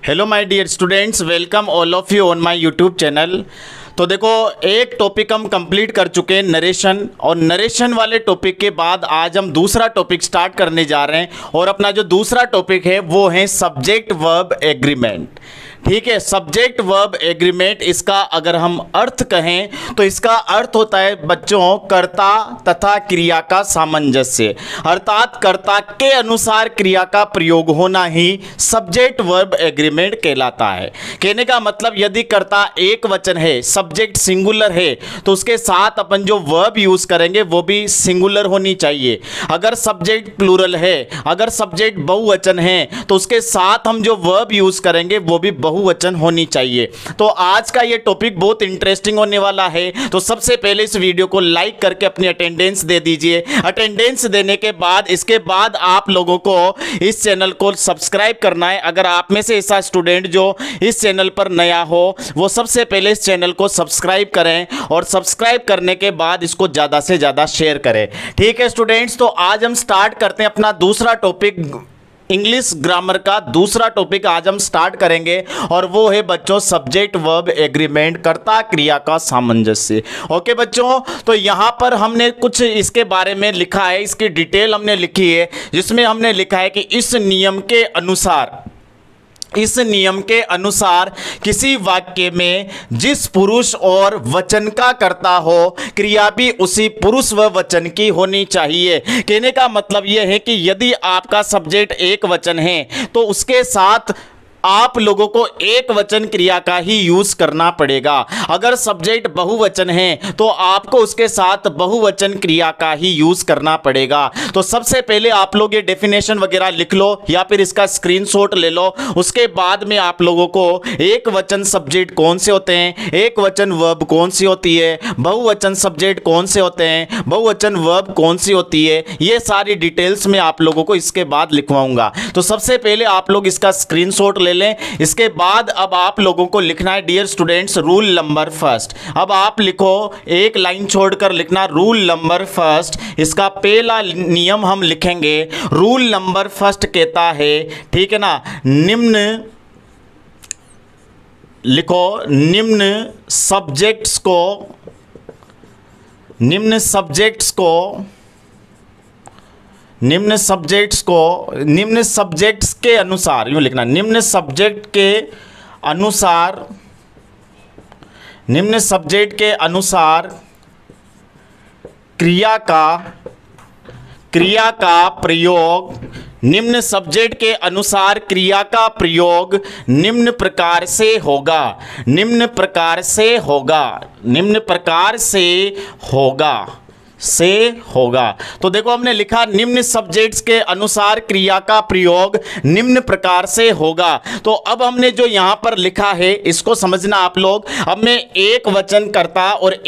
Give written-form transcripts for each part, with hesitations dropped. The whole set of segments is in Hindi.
Hello my dear students, welcome all of you on my YouTube channel. तो देखो, एक टॉपिक हम कंप्लीट कर चुके हैं, नरेशन। और नरेशन वाले टॉपिक के बाद आज हम दूसरा टॉपिक स्टार्ट करने जा रहे हैं। और अपना जो दूसरा टॉपिक है वो है सब्जेक्ट वर्ब एग्रीमेंट। ठीक है, सब्जेक्ट वर्ब एग्रीमेंट, इसका अगर हम अर्थ कहें तो इसका अर्थ होता है बच्चों कर्ता तथा क्रिया का सामंजस्य, अर्थात कर्ता के अनुसार क्रिया का प्रयोग होना ही सब्जेक्ट वर्ब एग्रीमेंट कहलाता है। कहने का मतलब यदि कर्ता एक वचन है, सब्जेक्ट सिंगुलर है, तो उसके साथ अपन जो वर्ब यूज करेंगे वो भी सिंगुलर होनी चाहिए। अगर सब्जेक्ट प्लूरल है, अगर सब्जेक्ट बहुवचन है, तो उसके साथ हम जो वर्ब यूज करेंगे वो भी बहुवचन होनी चाहिए। तो आज का ये टॉपिक बहुत इंटरेस्टिंग होने वाला है। तो सबसे पहले इस वीडियो को लाइक करके अपनी अटेंडेंस दे दीजिए। अटेंडेंस देने के बाद इसके बाद आप लोगों को इस चैनल को सब्सक्राइब करना है। अगर आप में से ऐसा स्टूडेंट जो इस चैनल पर नया हो, वो सबसे पहले इस चैनल को सब्सक्राइब करें और सब्सक्राइब करने के बाद इसको ज़्यादा से ज़्यादा शेयर करें। ठीक है स्टूडेंट्स, तो आज हम स्टार्ट करते हैं अपना दूसरा टॉपिक, इंग्लिश ग्रामर का दूसरा टॉपिक आज हम स्टार्ट करेंगे। और वो है बच्चों सब्जेक्ट वर्ब एग्रीमेंट, कर्ता क्रिया का सामंजस्य। ओके बच्चों, तो यहाँ पर हमने कुछ इसके बारे में लिखा है, इसकी डिटेल हमने लिखी है, जिसमें हमने लिखा है कि इस नियम के अनुसार किसी वाक्य में जिस पुरुष और वचन का कर्ता हो, क्रिया भी उसी पुरुष व वचन की होनी चाहिए। कहने का मतलब यह है कि यदि आपका सब्जेक्ट एक वचन है तो उसके साथ आप लोगों को एक वचन क्रिया का ही यूज करना पड़ेगा। अगर सब्जेक्ट बहुवचन है तो आपको उसके साथ बहुवचन क्रिया का ही यूज करना पड़ेगा। तो सबसे पहले आप लोग ये डेफिनेशन वगैरह लिख लो या फिर इसका स्क्रीनशॉट ले लो। उसके बाद में आप लोगों को एक वचन सब्जेक्ट कौन से होते हैं, एक वचन वर्ब कौन सी होती है, बहुवचन सब्जेक्ट कौन से होते हैं, बहुवचन वर्ब कौन सी होती है, ये सारी डिटेल्स में आप लोगों को इसके बाद लिखवाऊंगा। तो सबसे पहले आप लोग इसका स्क्रीनशॉट लें। इसके बाद अब आप लोगों को लिखना है dear students rule number first. अब आप लिखो, एक लाइन छोड़कर लिखना रूल नंबर फर्स्ट। इसका पहला नियम हम लिखेंगे। रूल नंबर फर्स्ट कहता है, ठीक है ना, निम्न लिखो, निम्न सब्जेक्ट्स निम्न सब्जेक्ट्स के अनुसार, यूँ लिखना, निम्न सब्जेक्ट के अनुसार क्रिया का प्रयोग, निम्न सब्जेक्ट के अनुसार क्रिया का प्रयोग निम्न प्रकार से होगा। तो देखो हमने लिखा निम्न सब्जेक्ट्स के अनुसार क्रिया का प्रयोग निम्न प्रकार से होगा। तो अब हमने जो यहां पर लिखा है इसको समझना आप लोग। अब मैं एक वचन करता और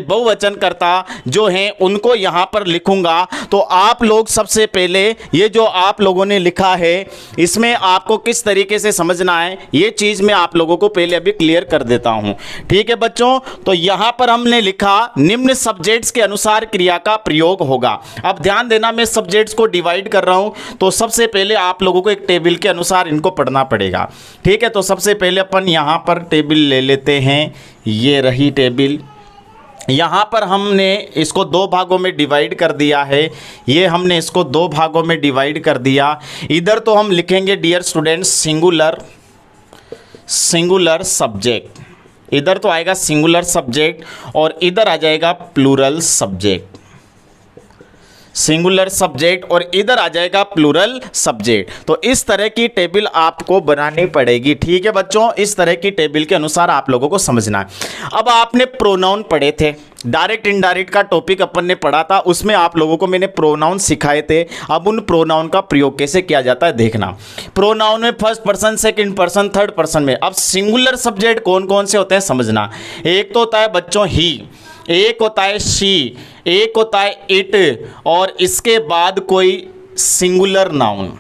बहुवचन करता जो हैं उनको यहां पर लिखूंगा। तो आप लोग सबसे पहले ये जो आप लोगों ने लिखा है इसमें आपको किस तरीके से समझना है ये चीज मैं आप लोगों को पहले अभी क्लियर कर देता हूं। ठीक है बच्चों, तो यहां पर हमने लिखा निम्न सब्जेक्ट्स के अनुसार क्रिया का प्रयोग होगा। अब ध्यान देना, मैं सब्जेक्ट्स को डिवाइड कर रहा हूं, तो सबसे पहले आप लोगों को एक टेबल के अनुसार इनको पढ़ना पड़ेगा। ठीक है, तो सबसे पहले अपन यहां पर टेबल ले लेते हैं। ये रही टेबल। यहां पर हमने इसको दो भागों में डिवाइड कर दिया है। ये हमने इसको दो भागों में डिवाइड कर दिया। इधर तो हम लिखेंगे डियर स्टूडेंट्स सिंगुलर सब्जेक्ट, इधर तो आएगा सिंगुलर सब्जेक्ट और इधर आ जाएगा प्लूरल सब्जेक्ट, सिंगुलर सब्जेक्ट और इधर आ जाएगा प्लूरल सब्जेक्ट। तो इस तरह की टेबल आपको बनानी पड़ेगी। ठीक है बच्चों, इस तरह की टेबल के अनुसार आप लोगों को समझना है। अब आपने प्रोनाउन पढ़े थे, डायरेक्ट इनडायरेक्ट का टॉपिक अपन ने पढ़ा था, उसमें आप लोगों को मैंने प्रोनाउन सिखाए थे। अब उन प्रोनाउन का प्रयोग कैसे किया जाता है देखना। प्रोनाउन में first person, second person, third person में। अब सिंगुलर सब्जेक्ट कौन कौन से होते हैं समझना। एक तो होता है बच्चों ही, एक होता है शी, एक होता है इट, और इसके बाद कोई सिंगुलर नाउन।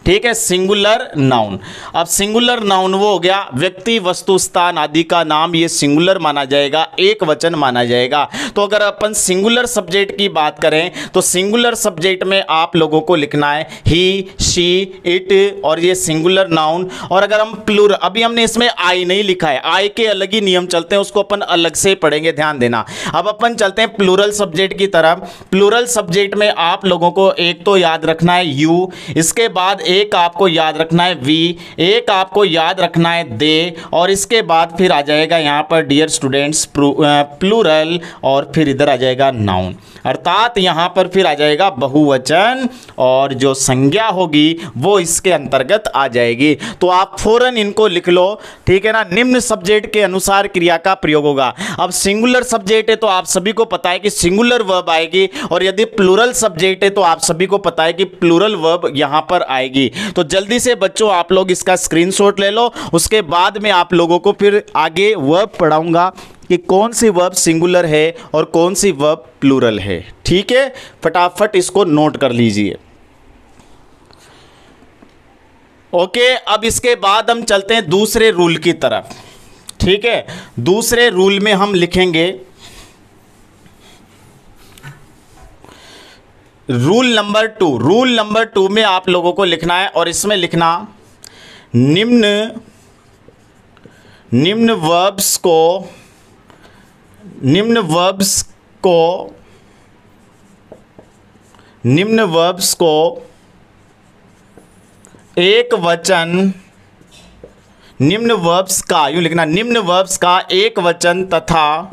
ठीक है, सिंगुलर नाउन। अब सिंगुलर नाउन वो हो गया व्यक्ति, वस्तु, स्थान आदि का नाम, ये सिंगुलर माना जाएगा, एक वचन माना जाएगा। तो अगर अपन सिंगुलर सब्जेक्ट की बात करें तो सिंगुलर सब्जेक्ट में आप लोगों को लिखना है ही, शी, इट, और ये सिंगुलर नाउन। और अगर हम प्लूरल, अभी हमने इसमें आई नहीं लिखा है, आई के अलग ही नियम चलते हैं, उसको अपन अलग से पढ़ेंगे, ध्यान देना। अब अपन चलते हैं प्लूरल सब्जेक्ट की तरफ। प्लूरल सब्जेक्ट में आप लोगों को एक तो याद रखना है यू, इसके बाद एक आपको याद रखना है वी, एक आपको याद रखना है दे, और इसके बाद फिर आ जाएगा यहाँ पर डियर स्टूडेंट्स प्लूरल, और फिर इधर आ जाएगा नाउन, अर्थात यहाँ पर फिर आ जाएगा बहुवचन, और जो संज्ञा होगी वो इसके अंतर्गत आ जाएगी। तो आप फौरन इनको लिख लो, ठीक है ना। निम्न सब्जेक्ट के अनुसार क्रिया का प्रयोग होगा। अब सिंगुलर सब्जेक्ट है तो आप सभी को पता है कि सिंगुलर वर्ब आएगी, और यदि प्लूरल सब्जेक्ट है तो आप सभी को पता है कि प्लूरल वर्ब यहां पर आएगी। तो जल्दी से बच्चों आप लोग इसका स्क्रीनशॉट ले लो, उसके बाद में आप लोगों को फिर आगे वर्ब पढ़ाऊंगा कि कौन सी वर्ब सिंगुलर है और कौन सी वर्ब प्लूरल है। ठीक है, फटाफट इसको नोट कर लीजिए। ओके, अब इसके बाद हम चलते हैं दूसरे रूल की तरफ। ठीक है, दूसरे रूल में हम लिखेंगे रूल नंबर 2। रूल नंबर 2 में आप लोगों को लिखना है, और इसमें लिखना निम्न वर्ब्स को एक वचन, निम्न वर्ब्स का, यूं लिखना, निम्न वर्ब्स का एक वचन तथा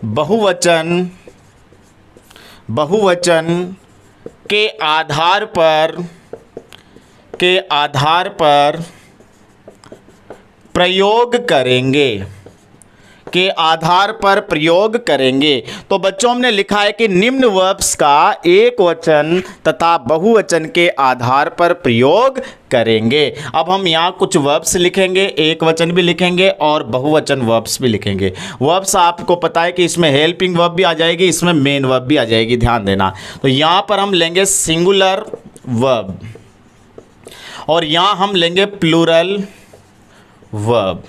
बहुवचन के आधार पर प्रयोग करेंगे। तो बच्चों हमने लिखा है कि निम्न वर्ब्स का एक वचन तथा बहुवचन के आधार पर प्रयोग करेंगे। अब हम यहाँ कुछ वर्ब्स लिखेंगे, एक वचन भी लिखेंगे और बहुवचन वर्ब्स भी लिखेंगे। वर्ब्स आपको पता है कि इसमें हेल्पिंग वर्ब भी आ जाएगी, इसमें मेन वर्ब भी आ जाएगी, ध्यान देना। तो यहाँ पर हम लेंगे सिंगुलर वर्ब, और यहाँ हम लेंगे प्लूरल वर्ब।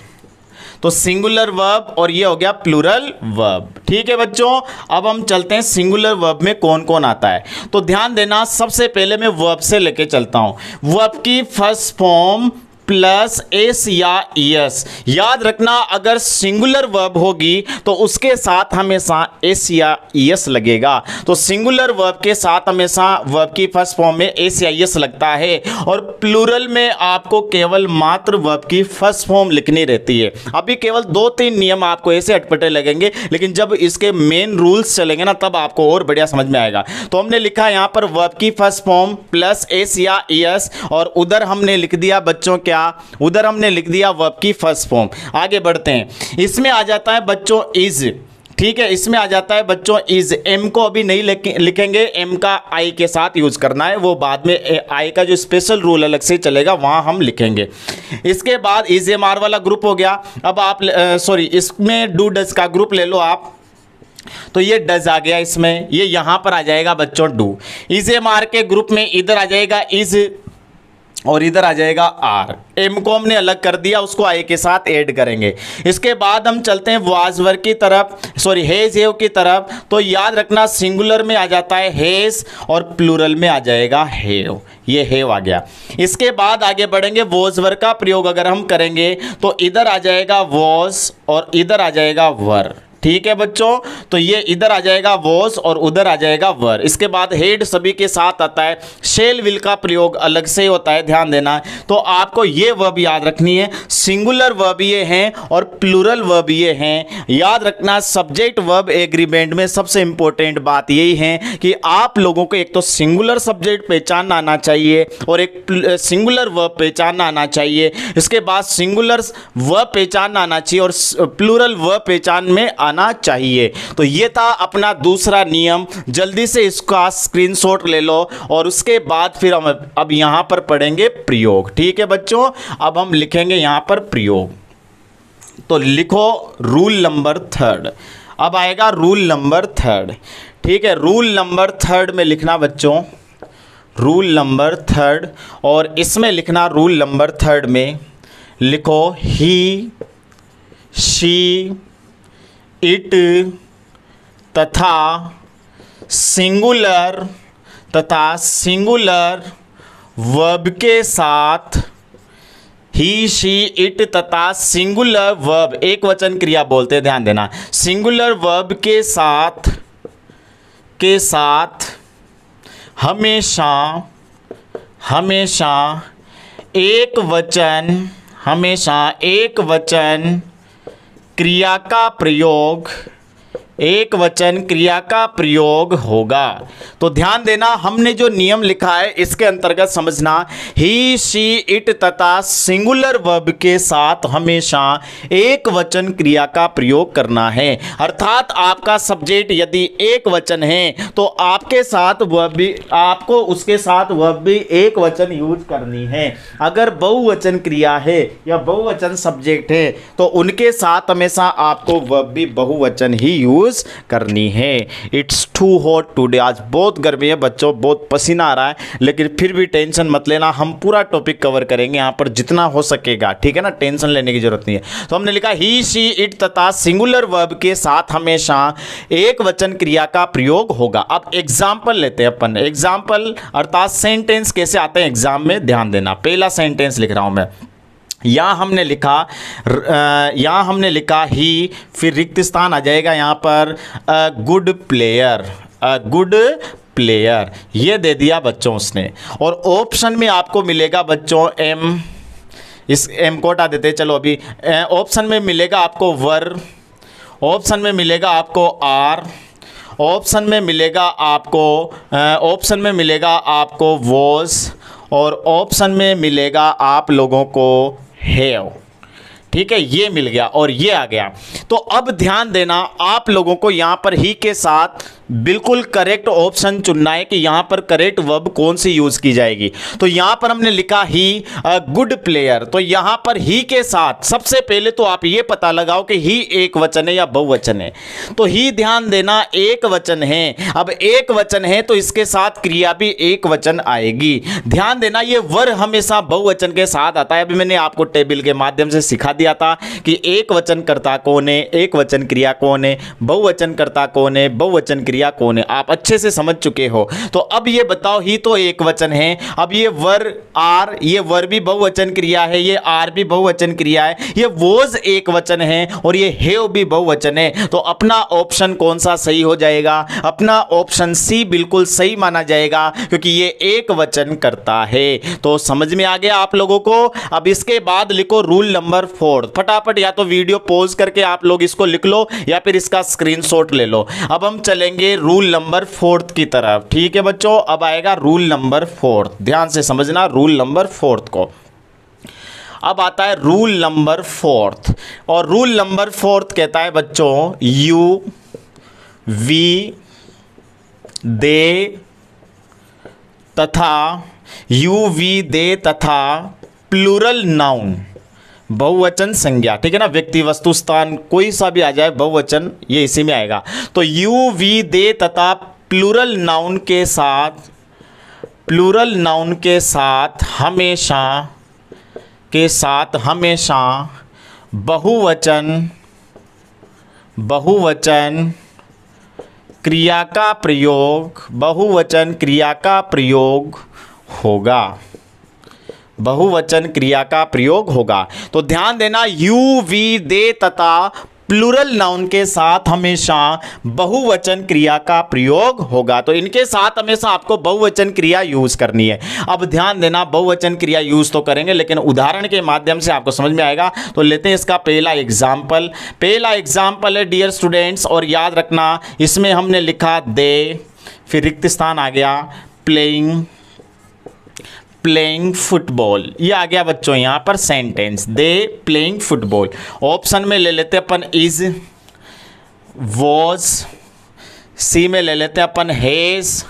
तो सिंगुलर वर्ब और ये हो गया प्लूरल वर्ब। ठीक है बच्चों, अब हम चलते हैं सिंगुलर वर्ब में कौन कौन आता है। तो ध्यान देना, सबसे पहले मैं वर्ब से लेके चलता हूं। वर्ब की फर्स्ट फॉर्म प्लस एस या एस। याद रखना, अगर सिंगुलर वर्ब होगी तो उसके साथ हमेशा एस या एस लगेगा। तो सिंगुलर वर्ब के साथ हमेशा वर्ब की फर्स्ट फॉर्म में एस या एस लगता है, और प्लूरल में आपको केवल मात्र वर्ब की फर्स्ट फॉर्म लिखनी रहती है। अभी केवल 2-3 नियम आपको ऐसे अटपटे लगेंगे, लेकिन जब इसके मेन रूल्स चलेंगे ना तब आपको और बढ़िया समझ में आएगा। तो हमने लिखा यहाँ पर वर्ब की फर्स्ट फॉर्म प्लस एस या एस, और उधर हमने लिख दिया बच्चों क्या, उधर हमने लिख दिया वर्ब की फर्स्ट फॉर्म। आगे बढ़ते हैं, इसमें आ जाता है बच्चों इज। ठीक है, इसमें आ जाता है बच्चों इज। एम को अभी नहीं लिखेंगे, एम का आई के साथ यूज करना है, वो बाद में आई का जो स्पेशल रूल अलग से चलेगा वहां हम लिखेंगे। इसके बाद इज एम आर वाला ग्रुप हो गया। अब आप इसमें डू डज का ग्रुप ले लो आप, तो ये डज आ गया इसमें, ये यहां पर आ जाएगा बच्चों डू। इज एम आर के ग्रुप में इधर आ जाएगा इज और इधर आ जाएगा आर। एम को हमने अलग कर दिया, उसको आई के साथ ऐड करेंगे। इसके बाद हम चलते हैं वाज वर की तरफ, हेज हेव की तरफ। तो याद रखना, सिंगुलर में आ जाता है हेज और प्लूरल में आ जाएगा हेव। ये हेव आ गया। इसके बाद आगे बढ़ेंगे, वॉज वर का प्रयोग अगर हम करेंगे तो इधर आ जाएगा वॉज और इधर आ जाएगा वर। ठीक है बच्चों, तो ये इधर आ जाएगा वॉज और उधर आ जाएगा वर। इसके बाद हेड सभी के साथ आता है। शेल विल का प्रयोग अलग से होता है, ध्यान देना। तो आपको ये वर्ब याद रखनी है, सिंगुलर वर्ब ये हैं और प्लूरल वर्ब ये हैं। याद रखना, सब्जेक्ट वर्ब एग्रीमेंट में सबसे इंपॉर्टेंट बात यही है कि आप लोगों को एक तो सिंगुलर सब्जेक्ट पहचानना आना चाहिए और एक सिंगुलर वर्ब पहचानना आना चाहिए। इसके बाद सिंगुलर वर्ब पहचानना आना चाहिए और प्लूरल वर्ब पहचान में आना चाहिए। तो ये था अपना दूसरा नियम। जल्दी से इसका स्क्रीनशॉट ले लो और उसके बाद फिर हम अब यहां पर पढ़ेंगे प्रयोग। ठीक है बच्चों, अब हम लिखेंगे यहां पर प्रयोग। तो लिखो रूल नंबर 3। अब आएगा रूल नंबर 3। ठीक है, रूल नंबर 3 में लिखना बच्चों, रूल नंबर थर्ड, और इसमें लिखना रूल नंबर थर्ड में लिखो ही, शी, इट तथा सिंगुलर वर्ब के साथ, ही, शी, इट तथा सिंगुलर वर्ब, एक वचन क्रिया बोलते हैं, ध्यान देना, सिंगुलर वर्ब के साथ हमेशा एक वचन क्रिया का प्रयोग होगा। तो ध्यान देना, हमने जो नियम लिखा है इसके अंतर्गत समझना, ही, शी, इट तथा सिंगुलर वर्ब के साथ हमेशा एक वचन क्रिया का प्रयोग करना है। अर्थात आपका सब्जेक्ट यदि एक वचन है तो आपको उसके साथ वर्ब भी एक वचन यूज करनी है। अगर बहुवचन क्रिया है या बहुवचन सब्जेक्ट है तो उनके साथ हमेशा आपको वर्ब भी बहुवचन ही यूज करनी है। इट्स टू हॉट टुडे, आज बहुत गर्मी है बच्चों, बहुत पसीना आ रहा है, लेकिन फिर भी टेंशन मत लेना, हम पूरा टॉपिक कवर करेंगे यहाँ पर जितना हो सकेगा, ठीक है ना, टेंशन लेने की जरूरत नहीं है। तो हमने लिखा ही, शी, इट तथा सिंगुलर वर्ब के साथ हमेशा एक वचन क्रिया का प्रयोग होगा। अब एग्जाम्पल लेते हैं अपन, एग्जाम्पल अर्थात सेंटेंस कैसे आते हैं एग्जाम में, ध्यान देना। पहला सेंटेंस लिख रहा हूं मैं, यहाँ हमने लिखा ही, फिर रिक्त स्थान आ जाएगा यहाँ पर गुड प्लेयर, ये दे दिया बच्चों उसने। और ऑप्शन में आपको मिलेगा बच्चों एम, इस एम को हटा देते, चलो अभी ऑप्शन में मिलेगा आपको वर, ऑप्शन में मिलेगा आपको आर, ऑप्शन में मिलेगा आपको वॉज, और ऑप्शन में मिलेगा आप लोगों को हैव, ठीक है, ये मिल गया और ये आ गया। तो अब ध्यान देना, आप लोगों को यहाँ पर ही के साथ बिल्कुल करेक्ट ऑप्शन चुनना है कि यहाँ पर करेक्ट वर्ब कौन सी यूज की जाएगी। तो यहाँ पर हमने लिखा ही गुड प्लेयर, तो यहाँ पर ही के साथ सबसे पहले तो आप ये पता लगाओ कि ही एक वचन है या बहुवचन है। तो ही, ध्यान देना, एक वचन है। अब एक वचन है तो इसके साथ क्रिया भी एक वचन आएगी। ध्यान देना, ये वर हमेशा बहुवचन के साथ आता है। अभी मैंने आपको टेबल के माध्यम से सिखा दिया था कि एक वचन कर्ता कौन है, एक वचन क्रिया कौन है, बहुवचन कर्ता कौन है, बहुवचन क्रिया कौन है, आप अच्छे से समझ चुके हो। तो अब ये बताओ, ही तो एक वचन है, अब ये वर आर, ये वर भी बहुवचन क्रिया है, ये आर भी बहुवचन क्रिया है, ये वोज एक वचन है और ये हैव भी बहुवचन है। तो अपना ऑप्शन कौन सा सही हो जाएगा? अपना ऑप्शन सी बिल्कुल सही माना जाएगा, क्योंकि ये एक वचन करता है। तो समझ में आ गया आप लोगों को। अब इसके बाद लिखो रूल नंबर 4, फटाफट, या तो वीडियो पॉज करके आप लोग इसको लिख लो या फिर इसका स्क्रीनशॉट ले लो। अब हम चलेंगे रूल नंबर 4 की तरफ, ठीक है बच्चों। अब आएगा रूल नंबर 4, ध्यान से समझना रूल नंबर 4 को। अब आता है रूल नंबर 4, और रूल नंबर 4 कहता है बच्चों, यू, वी, दे तथा प्लूरल नाउन, बहुवचन संज्ञा, ठीक है ना, व्यक्ति, वस्तु, स्थान कोई सा भी आ जाए बहुवचन, ये इसी में आएगा। तो यू, वी, दे तथा प्लूरल नाउन के साथ हमेशा बहुवचन क्रिया का प्रयोग होगा, बहुवचन क्रिया का प्रयोग होगा। तो ध्यान देना, यू, वी, दे तथा प्लूरल नाउन के साथ हमेशा बहुवचन क्रिया का प्रयोग होगा। तो इनके साथ हमेशा आपको बहुवचन क्रिया यूज करनी है। अब ध्यान देना, बहुवचन क्रिया यूज तो करेंगे लेकिन उदाहरण के माध्यम से आपको समझ में आएगा। तो लेते हैं इसका पहला एग्जाम्पल है डियर स्टूडेंट्स, और याद रखना इसमें हमने लिखा दे, फिर रिक्त स्थान आ गया, प्लेइंग फुटबॉल, ये आ गया बच्चों यहाँ पर sentence, they playing football. Option में ले लेते अपन इज, वॉज, सी में ले लेते अपन हैज,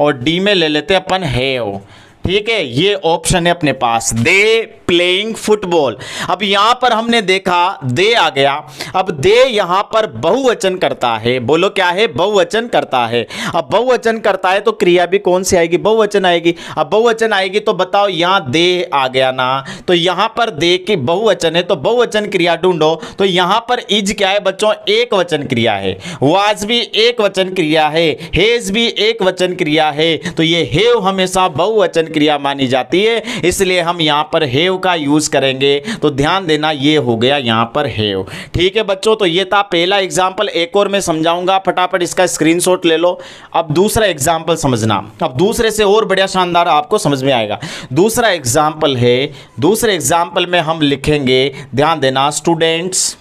और डी में ले लेते अपन हैव। ठीक है, ये ऑप्शन है अपने पास, दे प्लेइंग फुटबॉल। अब यहां पर हमने देखा दे आ गया, अब दे यहां पर बहुवचन करता है, बोलो क्या है, बहुवचन करता है। अब बहुवचन करता है तो क्रिया भी कौन सी आएगी, बहुवचन आएगी। अब बहुवचन आएगी तो बताओ, यहां दे आ गया ना, तो यहां पर दे की बहुवचन है तो बहुवचन क्रिया ढूंढो। तो यहां पर इज क्या है बच्चों, एक वचन क्रिया है, वाज भी एक वचन क्रिया है, हेज भी एक वचन क्रिया है, तो ये हेव हमेशा बहुवचन क्रिया मानी जाती है, इसलिए हम यहां पर हेव का यूज करेंगे। तो ध्यान देना, ये हो गया यहां पर हेव। ठीक है बच्चों, तो ये था पहला एग्जांपल, एक और मैं समझाऊंगा, फटाफट इसका स्क्रीनशॉट ले लो। अब दूसरा एग्जांपल समझना, अब दूसरे से और बढ़िया शानदार आपको समझ में आएगा। दूसरा एग्जांपल है, दूसरे एग्जांपल में हम लिखेंगे, ध्यान देना, स्टूडेंट्स,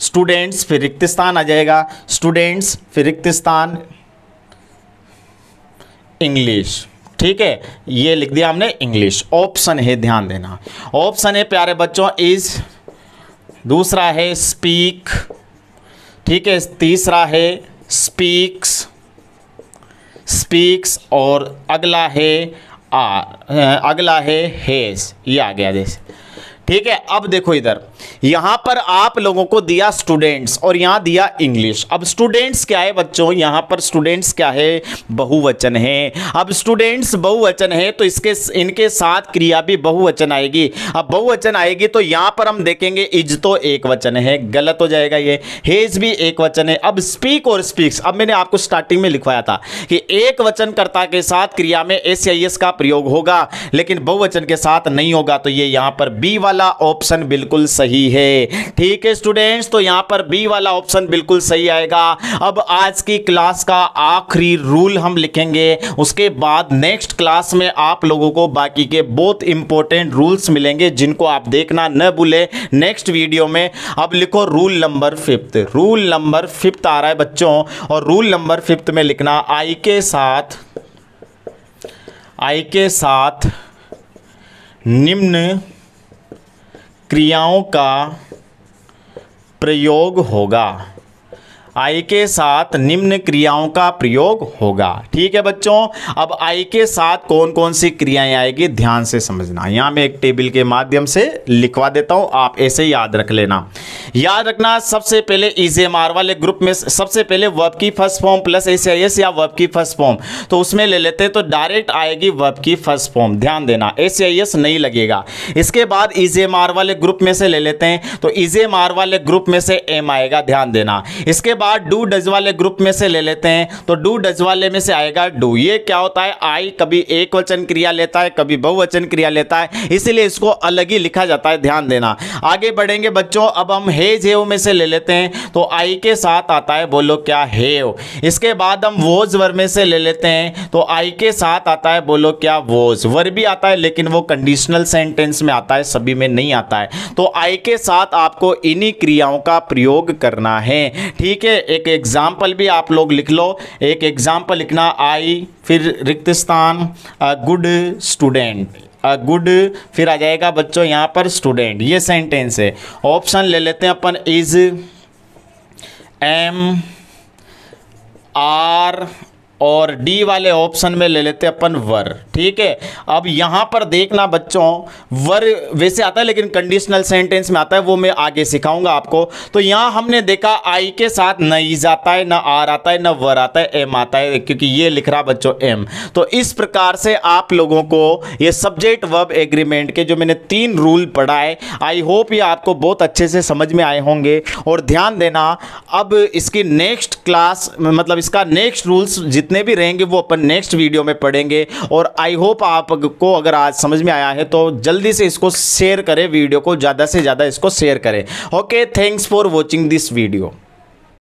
स्टूडेंट्स फिर रिक्त स्थान आ जाएगा, स्टूडेंट्स फिर रिक्त स्थान इंग्लिश। ठीक है, ये लिख दिया हमने इंग्लिश। ऑप्शन है, ध्यान देना, ऑप्शन है प्यारे बच्चों इज, दूसरा है स्पीक, ठीक है, तीसरा है स्पीक्स, स्पीक्स, और अगला है अगला है हेज, ये आ गया जैसे। ठीक है, अब देखो इधर, यहां पर आप लोगों को दिया स्टूडेंट्स और यहां दिया इंग्लिश। अब स्टूडेंट्स क्या है बच्चों, यहां पर स्टूडेंट्स क्या है, बहुवचन है। अब स्टूडेंट्स बहुवचन है तो इसके इनके साथ क्रिया भी बहुवचन आएगी। अब बहुवचन आएगी तो यहां पर हम देखेंगे इज तो एक वचन है, गलत हो जाएगा ये, हेज भी एक वचन है। अब स्पीक और स्पीक्स, अब मैंने आपको स्टार्टिंग में लिखवाया था कि एक वचनकर्ता के साथ क्रिया में एस या एस का प्रयोग होगा, लेकिन बहुवचन के साथ नहीं होगा, तो ये यहां पर बी वाला ऑप्शन बिल्कुल सही है। ठीक है स्टूडेंट्स, तो यहां पर बी वाला ऑप्शन बिल्कुल सही आएगा। अब आज की क्लास का आखिरी रूल हम लिखेंगे, उसके बाद नेक्स्ट क्लास में आप लोगों को बाकी के बहुत इंपॉर्टेंट रूल्स मिलेंगे जिनको आप देखना न भूले नेक्स्ट वीडियो में। अब लिखो रूल नंबर 5, रूल नंबर 5 आ रहा है बच्चों, और रूल नंबर 5 में लिखना आई के साथ निम्न क्रियाओं का प्रयोग होगा, आई के साथ निम्न क्रियाओं का प्रयोग होगा। ठीक है बच्चों, अब आई के साथ कौन कौन सी क्रियाएं आएगी ध्यान से समझना। यहां मैं एक टेबल के माध्यम से लिखवा देता हूं, आप ऐसे याद रख लेना। याद रखना, सबसे पहले इजेमार वाले ग्रुप में सबसे पहले वर्ब की फर्स्ट फॉर्म प्लस एस या वर्ब की फर्स्ट फॉर्म, तो उसमें ले लेते हैं तो डायरेक्ट आएगी वर्ब की फर्स्ट फॉर्म, ध्यान देना, एस नहीं लगेगा। इसके बाद इजेमार वाले ग्रुप में से ले लेते हैं तो इजेमार वाले ग्रुप में से एम आएगा, ध्यान देना। इसके बाद डू डज वाले ग्रुप में से ले लेते हैं तो डू डज वाले में से आएगा डू। ये क्या होता है, आई कभी एक वचन क्रिया लेता है, कभी बहुवचन क्रिया लेता है, इसीलिए इसको अलग ही लिखा जाता है, ध्यान देना। आगे बढ़ेंगे बच्चों, अब हम हेज हेव में से ले लेते हैं तो आई के साथ आता है, बोलो क्या, हेव। इसके बाद हम वोज वर में से ले लेते हैं तो आई के साथ आता है, बोलो क्या, वोज। वर भी आता है लेकिन वो कंडीशनल सेंटेंस में आता है, सभी में नहीं आता है। तो आई के साथ आपको इन्हीं क्रियाओं का प्रयोग करना है। ठीक है, एक एग्जाम्पल भी आप लोग लिख लो, एक एग्जाम्पल लिखना, आई फिर रिक्त स्थान गुड स्टूडेंट, गुड फिर आ जाएगा बच्चों यहां पर स्टूडेंट, ये सेंटेंस है। ऑप्शन ले लेते हैं अपन, इज, एम, आर, और डी वाले ऑप्शन में ले लेते हैं अपन वर। ठीक है, अब यहां पर देखना बच्चों, वर वैसे आता है लेकिन कंडीशनल सेंटेंस में आता है, वो मैं आगे सिखाऊंगा आपको। तो यहां हमने देखा आई के साथ न इज आता है, न आर आता है, न वर आता है, एम आता है, क्योंकि ये लिख रहा बच्चों एम। तो इस प्रकार से आप लोगों को ये सब्जेक्ट वर्ब एग्रीमेंट के जो मैंने 3 रूल पढ़ाए, आई होप ये आपको बहुत अच्छे से समझ में आए होंगे। और ध्यान देना, अब इसकी नेक्स्ट क्लास मतलब इसका नेक्स्ट रूल्स जितने भी रहेंगे वो अपन नेक्स्ट वीडियो में पढ़ेंगे। और आई होप आपको अगर आज समझ में आया है तो जल्दी से इसको शेयर करें, वीडियो को ज़्यादा से ज़्यादा इसको शेयर करें। Okay, thanks for watching this video.